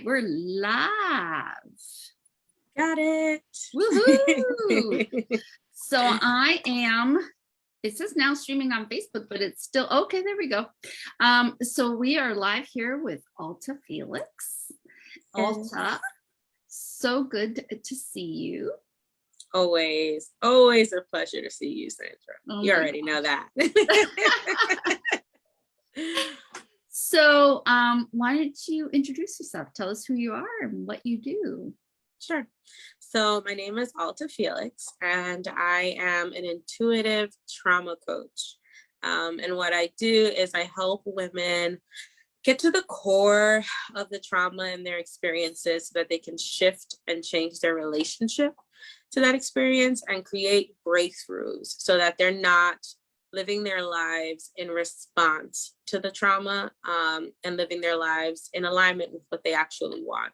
right, we're live. Got it. Woohoo! So it says now streaming on Facebook, but it's still, okay, there we go. So we are live here with Alta Felix. Alta, so good to see you. Always a pleasure to see you, Sandra. Oh, you already know that. So why don't you introduce yourself? Tell us who you are and what you do. Sure. So my name is Alta Felix, and I am an intuitive trauma coach. And what I do is I help women get to the core of the trauma and their experiences so that they can shift and change their relationship to that experience and create breakthroughs so that they're not living their lives in response to the trauma and living their lives in alignment with what they actually want.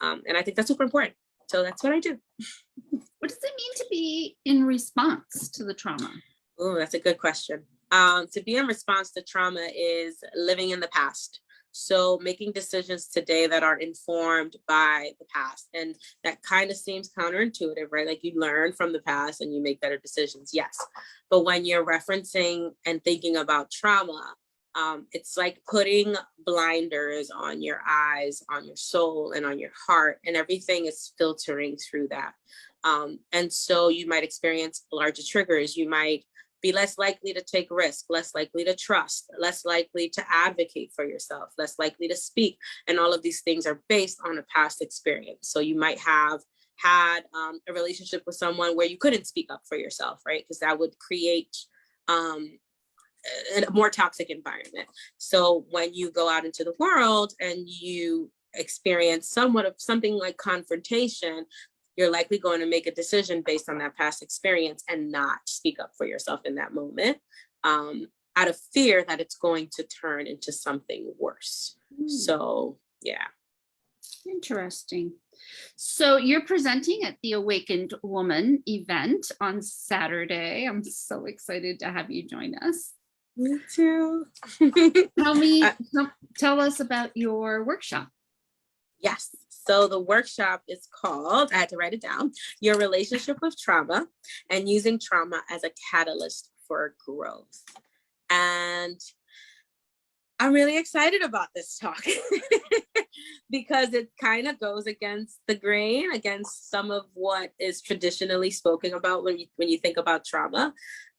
And I think that's super important. So that's what I do. What does it mean to be in response to the trauma? Oh, that's a good question. To be in response to trauma is living in the past. So making decisions today that are informed by the past. And that kind of seems counterintuitive, right? Like you learn from the past and you make better decisions. Yes. But when you're referencing and thinking about trauma, it's like putting blinders on your eyes, on your soul, and on your heart, and everything is filtering through that. And so you might experience larger triggers. You might be less likely to take risks, less likely to trust, less likely to advocate for yourself, less likely to speak. And all of these things are based on a past experience. So you might have had a relationship with someone where you couldn't speak up for yourself, right? Because that would create a more toxic environment. So when you go out into the world and you experience somewhat of something like confrontation, you're likely going to make a decision based on that past experience and not speak up for yourself in that moment out of fear that it's going to turn into something worse. So, yeah. Interesting. So you're presenting at the Awakened Woman event on Saturday. I'm so excited to have you join us. Me too. Tell us about your workshop. Yes. So the workshop is called, I had to write it down, Your Relationship with Trauma and Using Trauma as a Catalyst for Growth. And I'm really excited about this talk because it kind of goes against the grain, against some of what is traditionally spoken about when you think about trauma.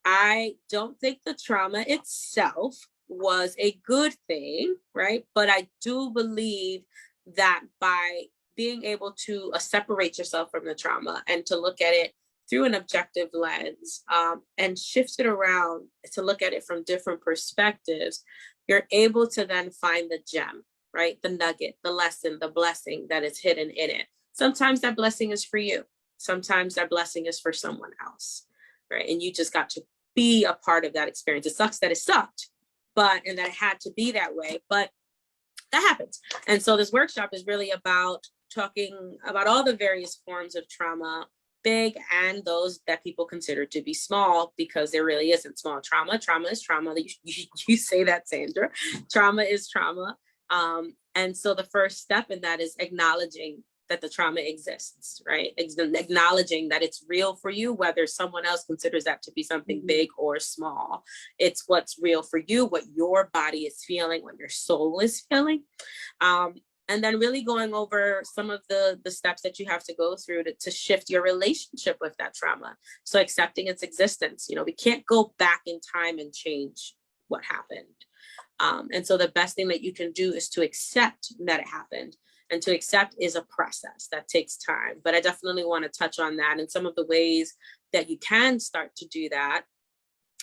I don't think the trauma itself was a good thing, right? But I do believe that by being able to separate yourself from the trauma and to look at it through an objective lens and shift it around to look at it from different perspectives, you're able to then find the gem, right? The nugget, the lesson, the blessing that is hidden in it. Sometimes that blessing is for you. Sometimes that blessing is for someone else, right? And you just got to be a part of that experience. It sucks that it sucked, and that it had to be that way, but that happens. And so this workshop is really about talking about all the various forms of trauma, big and those that people consider to be small, because there really isn't small trauma. Trauma is trauma. You say that, Sandra. Trauma is trauma. And so the first step in that is acknowledging that the trauma exists, right? Acknowledging that it's real for you, whether someone else considers that to be something big or small. It's what's real for you, what your body is feeling, what your soul is feeling. And then really going over some of the steps that you have to go through to shift your relationship with that trauma. So accepting its existence. We can't go back in time and change what happened. And so the best thing that you can do is to accept that it happened. And to accept is a process that takes time. But I definitely want to touch on that and some of the ways that you can start to do that.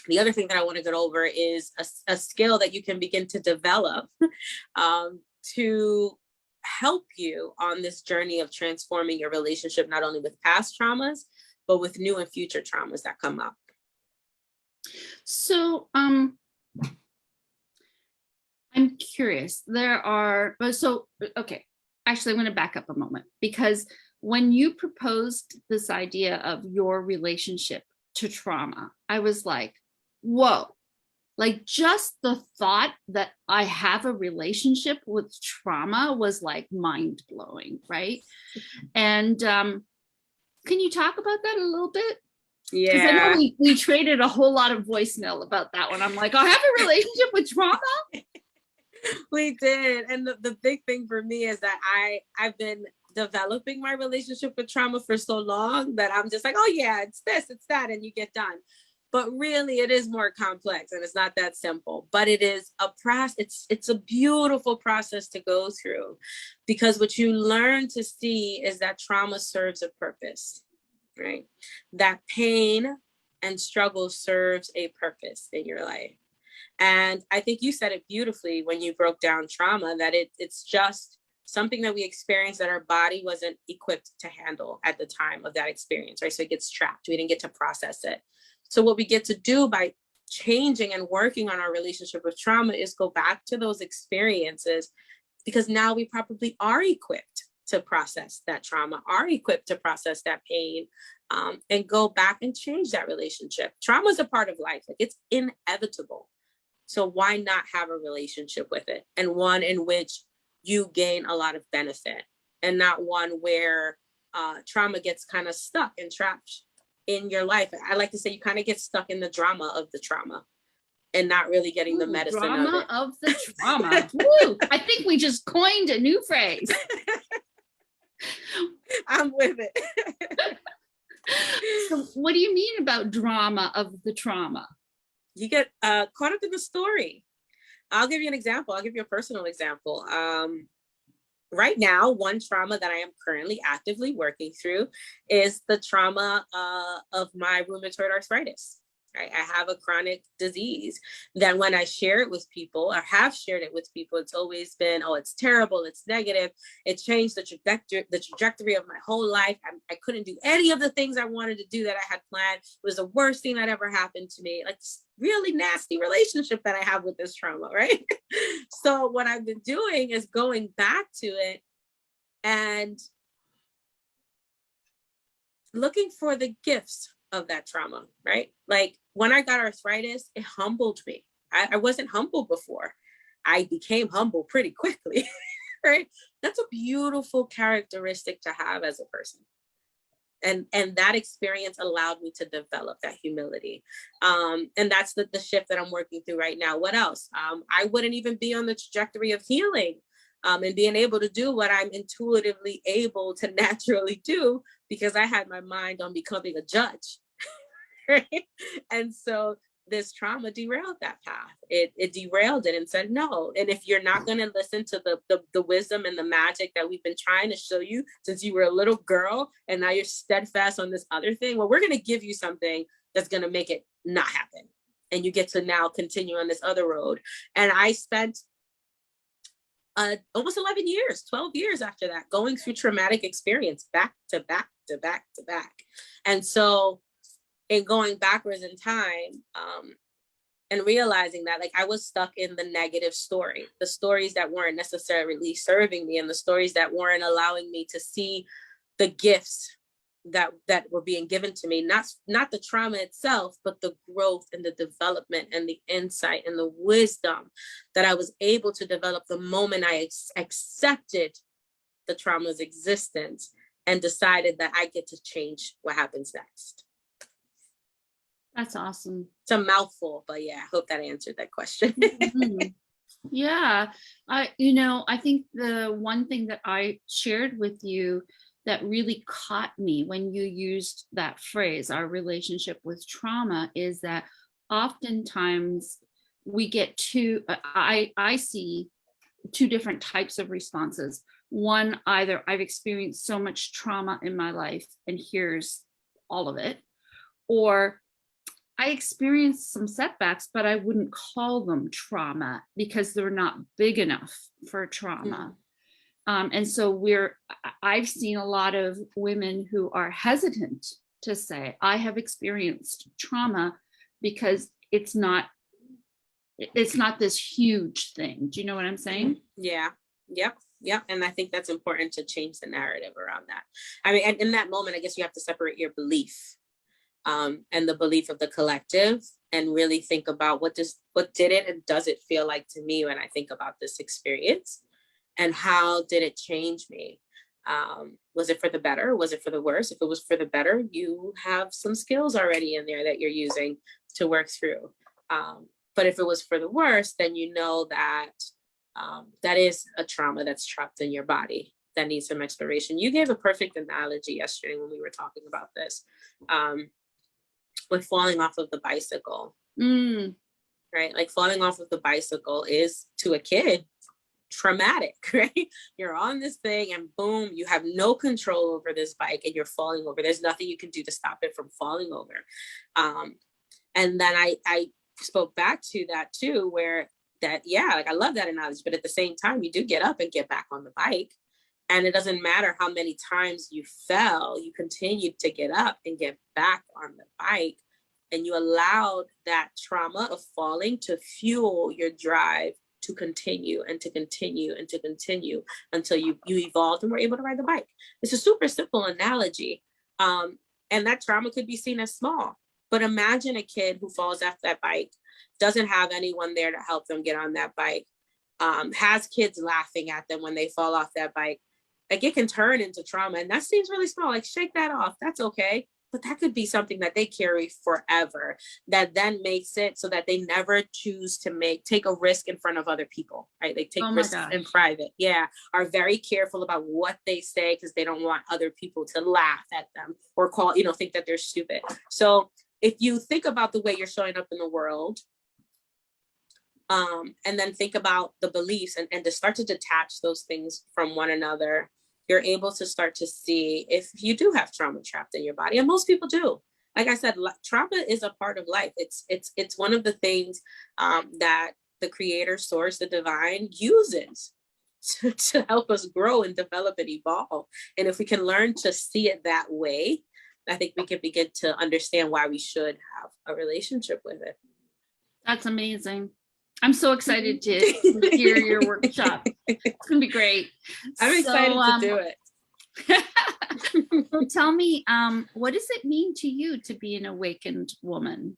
The other thing that I want to get over is a skill that you can begin to develop to help you on this journey of transforming your relationship, not only with past traumas, but with new and future traumas that come up. So I'm curious. Actually, I'm going to back up a moment, because when you proposed this idea of your relationship to trauma, I was like, whoa, Like just the thought that I have a relationship with trauma was like mind blowing, right? And can you talk about that a little bit? Because I know Yeah. we traded a whole lot of voicemail about that one. I'm like, I have a relationship with trauma. We did. And the big thing for me is that I've been developing my relationship with trauma for so long that I'm just like, oh yeah, it's this, it's that, and you get done. But really it is more complex and it's not that simple, but it is a process. It's a beautiful process to go through, because what you learn to see is that trauma serves a purpose, right? That pain and struggle serves a purpose in your life. And I think you said it beautifully when you broke down trauma, that it's just something that we experience that our body wasn't equipped to handle at the time of that experience, right? So it gets trapped. We didn't get to process it. So what we get to do by changing and working on our relationship with trauma is go back to those experiences, because now we probably are equipped to process that trauma, are equipped to process that pain, and go back and change that relationship. Trauma is a part of life. Like, it's inevitable. So why not have a relationship with it, and one in which you gain a lot of benefit, and not one where trauma gets kind of stuck and trapped in your life. I like to say you kind of get stuck in the drama of the trauma and not really getting the medicine drama of the trauma. Woo! I think we just coined a new phrase. I'm with it. So what do you mean about drama of the trauma? You get caught up in the story. I'll give you an example. I'll give you a personal example. Right now, one trauma that I am currently actively working through is the trauma of my rheumatoid arthritis. Right? I have a chronic disease that when I share it with people, or have shared it with people, it's always been, oh, it's terrible, it's negative, it changed the trajectory of my whole life. I couldn't do any of the things I wanted to do that I had planned. It was the worst thing that ever happened to me. Like, this really nasty relationship that I have with this trauma, right? So what I've been doing is going back to it and looking for the gifts of that trauma, right? Like, when I got arthritis, it humbled me. I wasn't humble before. I became humble pretty quickly, right? That's a beautiful characteristic to have as a person. And that experience allowed me to develop that humility. And that's the shift that I'm working through right now. What else? I wouldn't even be on the trajectory of healing and being able to do what I'm intuitively able to naturally do, because I had my mind on becoming a judge. Right? And so this trauma derailed that path. It derailed it and said no. And if you're not going to listen to the wisdom and the magic that we've been trying to show you since you were a little girl, and now you're steadfast on this other thing, well, we're going to give you something that's going to make it not happen. And you get to now continue on this other road. And I spent almost 11 years, 12 years after that, going through traumatic experience back to back to back to back. And so in going backwards in time, and realizing that, like, I was stuck in the negative story, the stories that weren't necessarily serving me, and the stories that weren't allowing me to see the gifts that were being given to me, not the trauma itself, but the growth and the development and the insight and the wisdom that I was able to develop the moment I accepted the trauma's existence and decided that I get to change what happens next. That's awesome. It's a mouthful, but yeah, I hope that answered that question. Mm-hmm. Yeah. I think the one thing that I shared with you that really caught me when you used that phrase, our relationship with trauma, is that oftentimes we get I see two different types of responses. One, either I've experienced so much trauma in my life and here's all of it, or I experienced some setbacks, but I wouldn't call them trauma because they're not big enough for trauma. And so I've seen a lot of women who are hesitant to say, I have experienced trauma, because it's not this huge thing. Do you know what I'm saying? Yeah. Yep. And I think that's important to change the narrative around that. I mean, in that moment, I guess you have to separate your belief and the belief of the collective and really think about what did it and does it feel like to me when I think about this experience, and how did it change me? Was it for the better? Was it for the worse? If it was for the better, you have some skills already in there that you're using to work through. But if it was for the worse, then you know that that is a trauma that's trapped in your body that needs some exploration. You gave a perfect analogy yesterday when we were talking about this, with falling off of the bicycle, right? Like falling off of the bicycle is, to a kid, traumatic, right? You're on this thing and boom, you have no control over this bike and you're falling over. There's nothing you can do to stop it from falling over. And then I spoke back to that too, where that, yeah, like I love that analogy, but at the same time, you do get up and get back on the bike. And it doesn't matter how many times you fell, you continued to get up and get back on the bike. And you allowed that trauma of falling to fuel your drive to continue and to continue and to continue until you evolved and were able to ride the bike. It's a super simple analogy. And that trauma could be seen as small. But imagine a kid who falls off that bike, doesn't have anyone there to help them get on that bike, has kids laughing at them when they fall off that bike. Like, it can turn into trauma, and that seems really small. Like, shake that off. That's okay. But that could be something that they carry forever, that then makes it so that they never choose to take a risk in front of other people, right? They take risks in private. Yeah. Are very careful about what they say because they don't want other people to laugh at them or think that they're stupid. So if you think about the way you're showing up in the world, and then think about the beliefs and to start to detach those things from one another, you're able to start to see if you do have trauma trapped in your body. And most people do. Like I said, trauma is a part of life. It's one of the things that the creator, source, the divine uses to help us grow and develop and evolve. And if we can learn to see it that way, I think we can begin to understand why we should have a relationship with it. That's amazing. I'm so excited to hear your workshop. It's going to be great. I'm excited to do it. So tell me, what does it mean to you to be an awakened woman?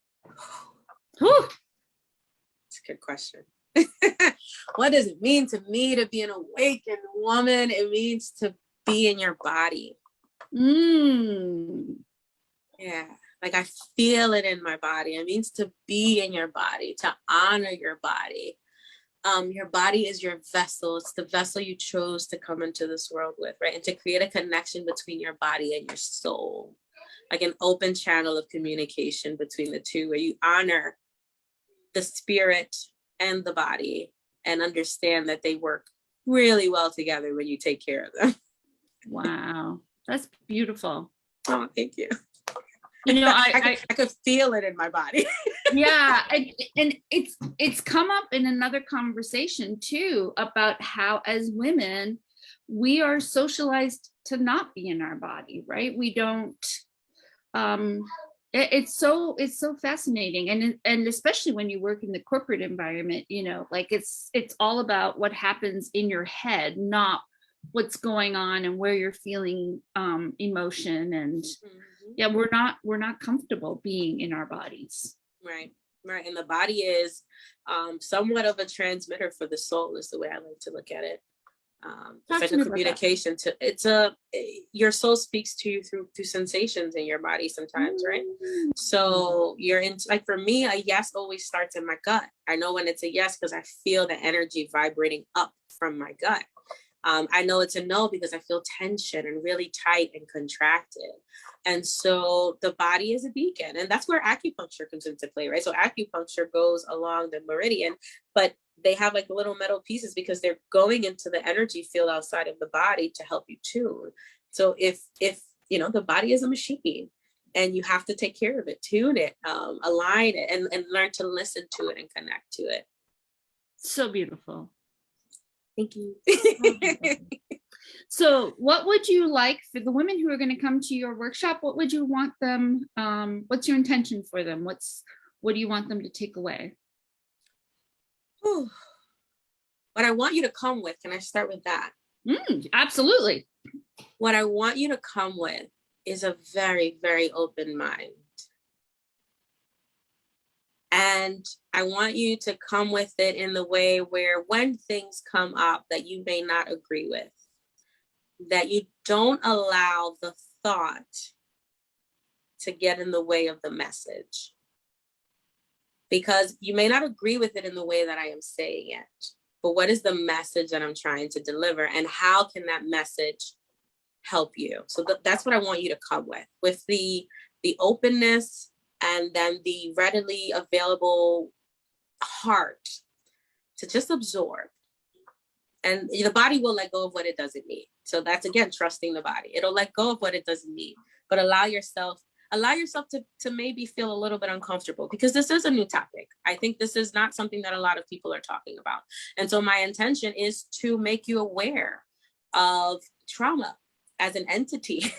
It's a good question. What does it mean to me to be an awakened woman? It means to be in your body. Yeah. Like, I feel it in my body. It means to be in your body, to honor your body. Your body is your vessel. It's the vessel you chose to come into this world with, right? And to create a connection between your body and your soul, like an open channel of communication between the two, where you honor the spirit and the body and understand that they work really well together when you take care of them. Wow. That's beautiful. Oh, thank you. I could feel it in my body. Yeah. And it's come up in another conversation too, about how as women, we are socialized to not be in our body, right? We don't, it's so fascinating. And especially when you work in the corporate environment, like it's all about what happens in your head, not what's going on and where you're feeling emotion. And yeah, we're not comfortable being in our bodies. Right. And the body is somewhat of a transmitter for the soul, is the way I like to look at it. It's like a communication your soul speaks to you through sensations in your body sometimes, right? So you're in, like, for me, a yes always starts in my gut. I know when it's a yes because I feel the energy vibrating up from my gut. I know it's a no because I feel tension and really tight and contracted. And so the body is a beacon, and that's where acupuncture comes into play, right? So acupuncture goes along the meridian, but they have like little metal pieces because they're going into the energy field outside of the body to help you tune. So if the body is a machine and you have to take care of it, tune it, align it, and learn to listen to it and connect to it. So beautiful. Thank you. So what would you like for the women who are going to come to your workshop? What would you want them, what's your intention for them? What do you want them to take away? What I want you to come with, can I start with that? Absolutely. What I want you to come with is a very, very open mind. And I want you to come with it in the way where when things come up that you may not agree with, that you don't allow the thought to get in the way of the message. Because you may not agree with it in the way that I am saying it, but what is the message that I'm trying to deliver, and how can that message help you? So that's what I want you to come with the openness, and then the readily available heart to just absorb. And the body will let go of what it doesn't need. So that's, again, trusting the body. It'll let go of what it doesn't need, but allow yourself to maybe feel a little bit uncomfortable, because this is a new topic. I think this is not something that a lot of people are talking about. And so my intention is to make you aware of trauma as an entity,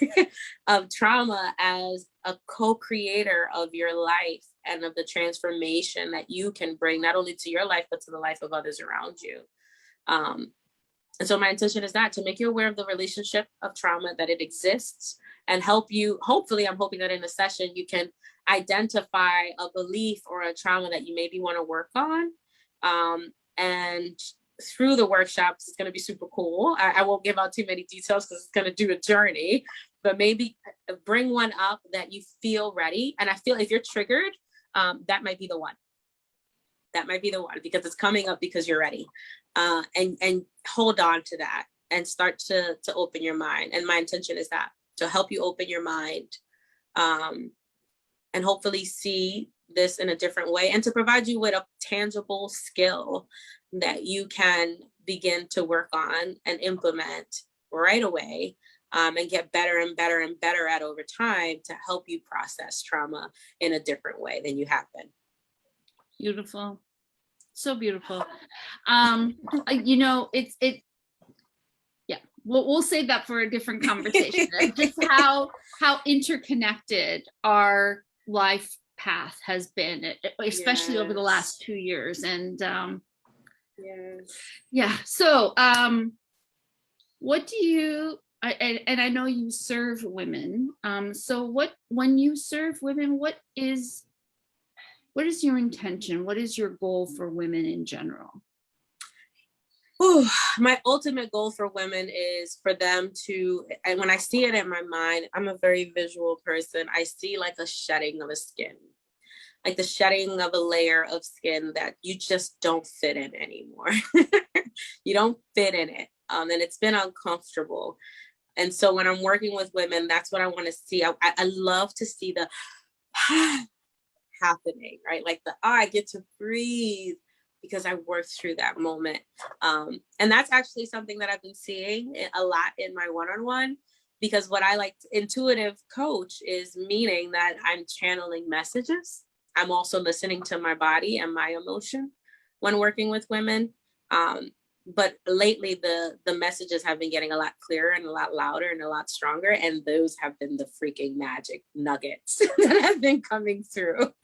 of trauma as a co-creator of your life and of the transformation that you can bring not only to your life, but to the life of others around you. And so my intention is to make you aware of the relationship of trauma, that it exists, and help you. Hopefully, I'm hoping that in the session, you can identify a belief or a trauma that you maybe want to work on. And through the workshops, it's going to be super cool. I won't give out too many details because it's going to do a journey, but maybe bring one up that you feel ready. And I feel if you're triggered, that might be the one. That might be the one, because it's coming up because you're ready. And hold on to that and start to open your mind. And my intention is to help you open your mind, and hopefully see this in a different way, and to provide you with a tangible skill that you can begin to work on and implement right away, and get better and better and better at over time, to help you process trauma in a different way than you have been. Beautiful. So beautiful. Yeah, we'll save that for a different conversation. Just how interconnected our life path has been, especially over the last 2 years. And yeah. So what do you, and I know you serve women. So when you serve women, what is your intention? What is your goal for women in general? Ooh, my ultimate goal for women is for them to, and when I see it in my mind, I'm a very visual person. I see like a shedding of a skin, like the shedding of a layer of skin that you just don't fit in anymore. You don't fit in it. And it's been uncomfortable. And so when I'm working with women, that's what I want to see. I love to see the happening, right? Like I get to breathe because I worked through that moment. And that's actually something that I've been seeing a lot in my one-on-one, because what I like, intuitive coach, is meaning that I'm channeling messages. I'm also listening to my body and my emotion when working with women. But lately the messages have been getting a lot clearer and a lot louder and a lot stronger. And those have been the freaking magic nuggets that have been coming through.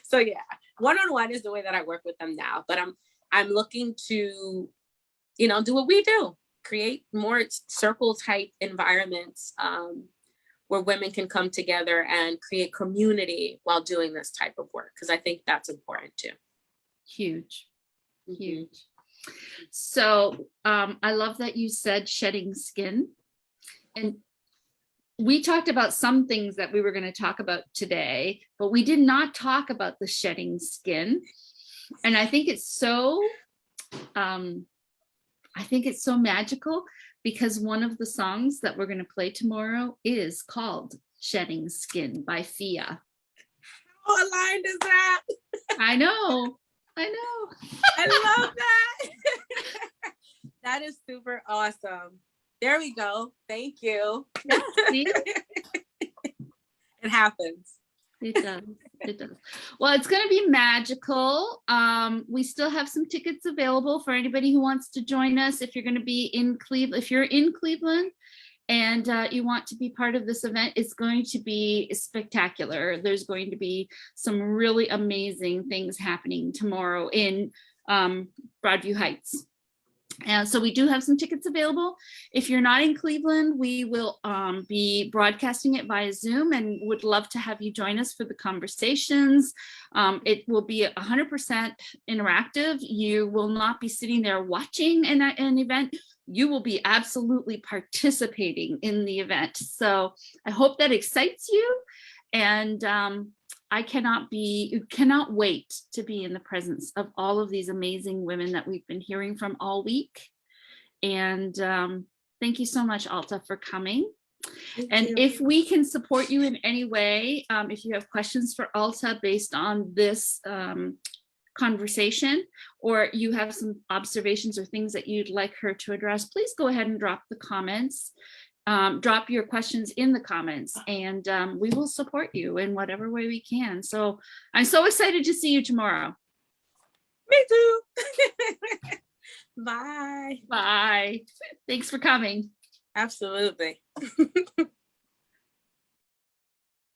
So yeah, one-on-one is the way that I work with them now, but I'm looking to, do what we do, create more circle type environments, where women can come together and create community while doing this type of work. Cause I think that's important too. Huge. So I love that you said shedding skin, and we talked about some things that we were going to talk about today, but we did not talk about the shedding skin. And I think it's so magical, because one of the songs that we're going to play tomorrow is called Shedding Skin by Fia. How aligned is that? I know. I love that. That is super awesome. There we go. Thank you. Yeah, see? It happens. It does. Well, it's going to be magical. We still have some tickets available for anybody who wants to join us. If you're going to be in Cleveland, if you're in Cleveland and you want to be part of this event, it's going to be spectacular. There's going to be some really amazing things happening tomorrow in Broadview Heights. And so we do have some tickets available. If you're not in Cleveland, we will be broadcasting it via Zoom and would love to have you join us for the conversations. It will be 100% interactive. You will not be sitting there watching an event. You will be absolutely participating in the event. So I hope that excites you. And I cannot wait to be in the presence of all of these amazing women that we've been hearing from all week. And thank you so much, Alta, for coming. And if we can support you in any way, if you have questions for Alta based on this conversation, or you have some observations or things that you'd like her to address, please go ahead and drop the comments. Drop your questions in the comments, and we will support you in whatever way we can. So I'm so excited to see you tomorrow. Me too. Bye. Bye. Thanks for coming. Absolutely.